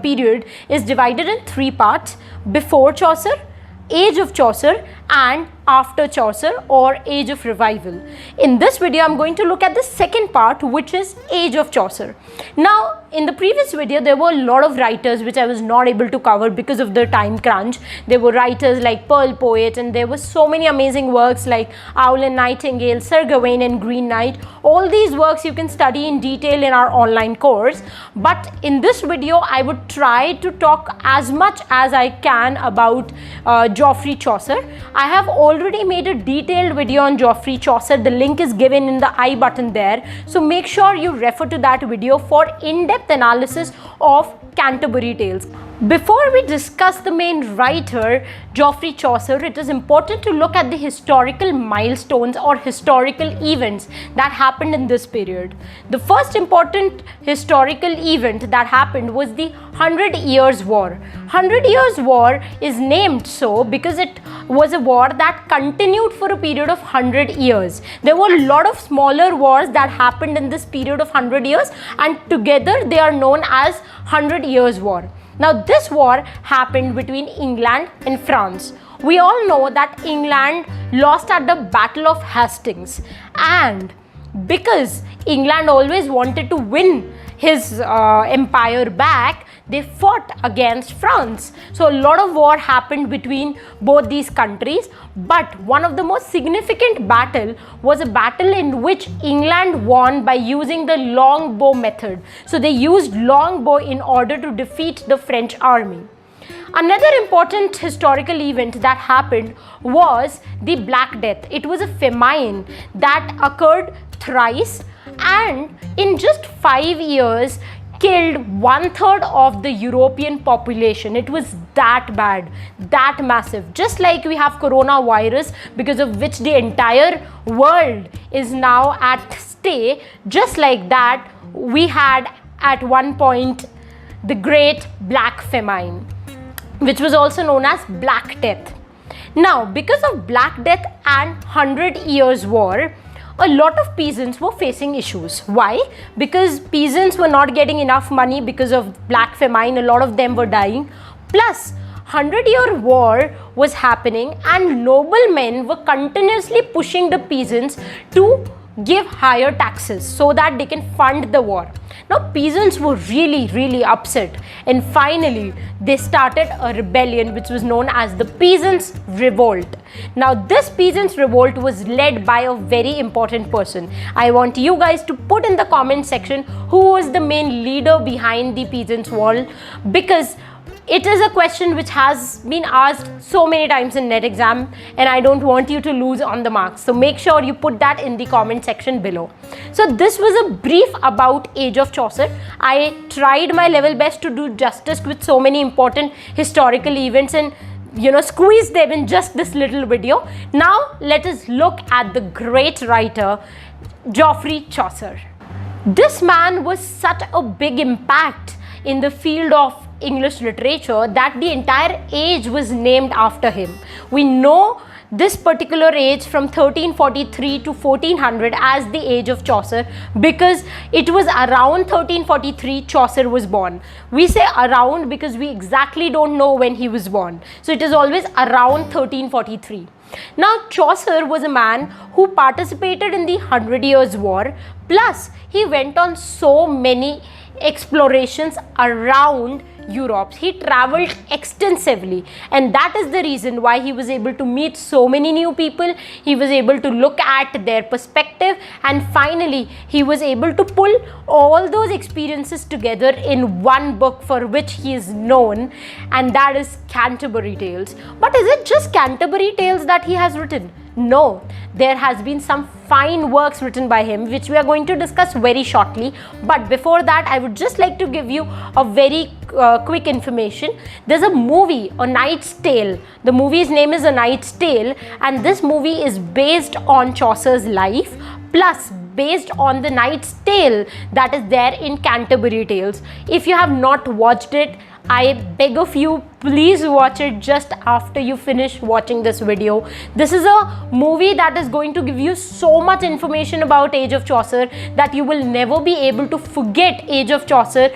period is divided in three parts: before Chaucer, age of Chaucer, and after Chaucer, or age of revival. In this video, I'm going to look at the second part, which is age of Chaucer. Now, in the previous video, there were a lot of writers which I was not able to cover because of the time crunch. There were writers like Pearl Poet, and there were so many amazing works like Owl and Nightingale, Sir Gawain and Green Knight. All these works you can study in detail in our online course. But in this video, I would try to talk as much as I can about Geoffrey Chaucer. I have already made a detailed video on Geoffrey Chaucer. The link is given in the I button there. So make sure you refer to that video for in-depth analysis of Canterbury Tales. Before we discuss the main writer, Geoffrey Chaucer, it is important to look at the historical milestones or historical events that happened in this period. The first important historical event that happened was the 100 Years' War. 100 Years' War is named so because it was a war that continued for a period of 100 years. There were a lot of smaller wars that happened in this period of 100 years, and together they are known as 100 Years' War. Now, this war happened between England and France. We all know that England lost at the Battle of Hastings, and because England always wanted to win his empire back, they fought against France. So a lot of war happened between both these countries, but one of the most significant battle was a battle in which England won by using the longbow method. So they used longbow in order to defeat the French army. Another important historical event that happened was the Black Death. It was a famine that occurred thrice, and in just 5 years killed 1/3 of the European population. It was that bad, that massive. Just like we have coronavirus, because of which the entire world is now at stay, just like that we had at one point the Great Black Famine, which was also known as Black Death. Now, because of Black Death and 100 Years' War, a lot of peasants were facing issues. Why? Because peasants were not getting enough money because of Black Famine. A lot of them were dying. Plus, 100-year war was happening, and noblemen were continuously pushing the peasants to give higher taxes so that they can fund the war. Now, peasants were really upset, and finally they started a rebellion which was known as the Peasants' Revolt. Now, this Peasants' Revolt was led by a very important person. I want you guys to put in the comment section who was the main leader behind the Peasants' Revolt, because it is a question which has been asked so many times in net exam, and I don't want you to lose on the marks. So make sure you put that in the comment section below. So this was a brief about age of Chaucer. I tried my level best to do justice with so many important historical events and squeeze them in just this little video. Now let us look at the great writer Geoffrey Chaucer. This man was such a big impact in the field of English literature that the entire age was named after him. We know this particular age from 1343 to 1400 as the age of Chaucer because it was around 1343 Chaucer was born. We say around because we exactly don't know when he was born. So it is always around 1343. Now, Chaucer was a man who participated in the 100 Years' War, plus he went on so many explorations around Europe. He traveled extensively, and that is the reason why he was able to meet so many new people. He was able to look at their perspective, and finally he was able to pull all those experiences together in one book for which he is known, and that is Canterbury Tales. But is it just Canterbury Tales that he has written? No, there has been some fine works written by him which we are going to discuss very shortly. But before that, I would just like to give you a very quick information. There's a movie, A Knight's Tale. The movie's name is A Knight's Tale, and this movie is based on Chaucer's life, plus based on the Knight's Tale that is there in Canterbury Tales. If you have not watched it, I beg of you, please watch it just after you finish watching this video. This is a movie that is going to give you so much information about Age of Chaucer that you will never be able to forget Age of Chaucer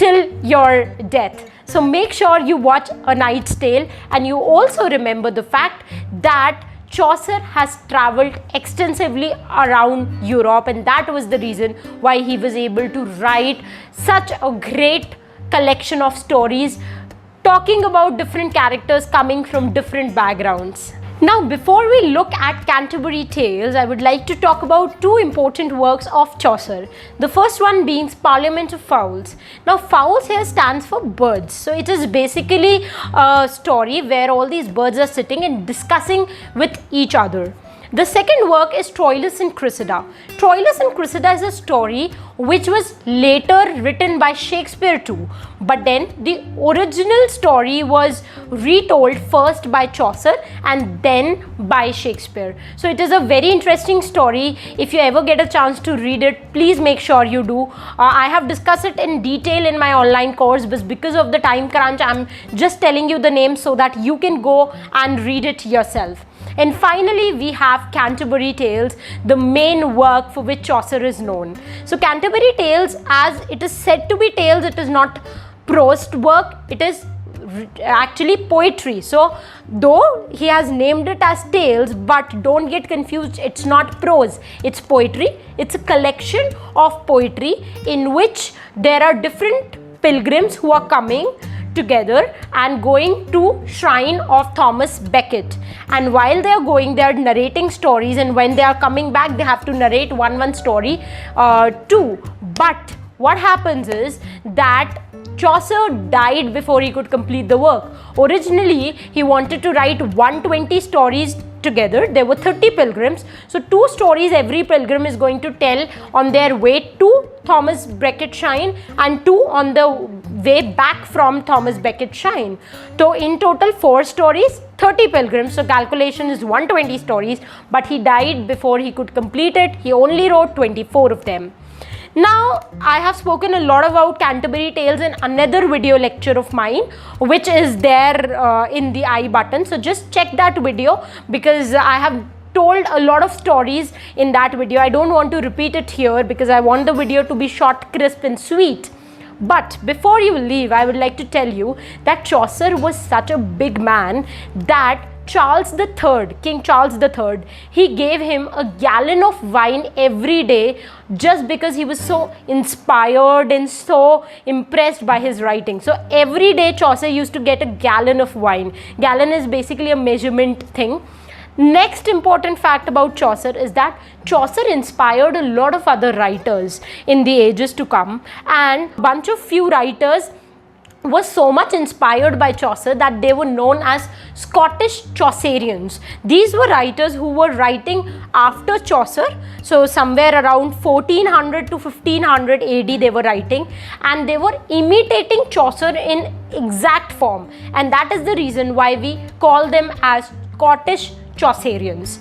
till your death. So make sure you watch A Knight's Tale, and you also remember the fact that Chaucer has travelled extensively around Europe, and that was the reason why he was able to write such a great collection of stories talking about different characters coming from different backgrounds. Now, before we look at Canterbury Tales, I would like to talk about two important works of Chaucer. The first one being Parliament of Fowls. Now, fowls here stands for birds. So, it is basically a story where all these birds are sitting and discussing with each other. The second work is Troilus and Cressida. Troilus and Cressida is a story which was later written by Shakespeare too. But then the original story was retold first by Chaucer and then by Shakespeare. So it is a very interesting story. If you ever get a chance to read it, please make sure you do. I have discussed it in detail in my online course, but because of the time crunch, I'm just telling you the name so that you can go and read it yourself. And finally, we have Canterbury Tales, the main work for which Chaucer is known. So Canterbury Tales, as it is said to be tales, it is not prose work, it is actually poetry. So though he has named it as tales, but don't get confused, it's not prose, it's poetry. It's a collection of poetry in which there are different pilgrims who are coming together and going to shrine of Thomas Becket, and while they are going, they are narrating stories, and when they are coming back, they have to narrate one story too. But what happens is that Chaucer died before he could complete the work. Originally, he wanted to write 120 stories together. There were 30 pilgrims, so 2 stories every pilgrim is going to tell on their way to Thomas Becket shrine and 2 on the way back from Thomas Becket shrine. So in total 4 stories, 30 pilgrims, so calculation is 120 stories, but he died before he could complete it. He only wrote 24 of them. Now, I have spoken a lot about Canterbury Tales in another video lecture of mine, which is there in the I button. So just check that video, because I have told a lot of stories in that video. I don't want to repeat it here because I want the video to be short, crisp and sweet. But before you leave, I would like to tell you that Chaucer was such a big man that Charles III, King Charles III, he gave him a gallon of wine every day just because he was so inspired and so impressed by his writing. So every day Chaucer used to get a gallon of wine. Gallon is basically a measurement thing. Next important fact about Chaucer is that Chaucer inspired a lot of other writers in the ages to come, and a bunch of few writers was so much inspired by Chaucer that they were known as Scottish Chaucerians. These were writers who were writing after Chaucer, so somewhere around 1400 to 1500 AD they were writing, and they were imitating Chaucer in exact form, and that is the reason why we call them as Scottish Chaucerians.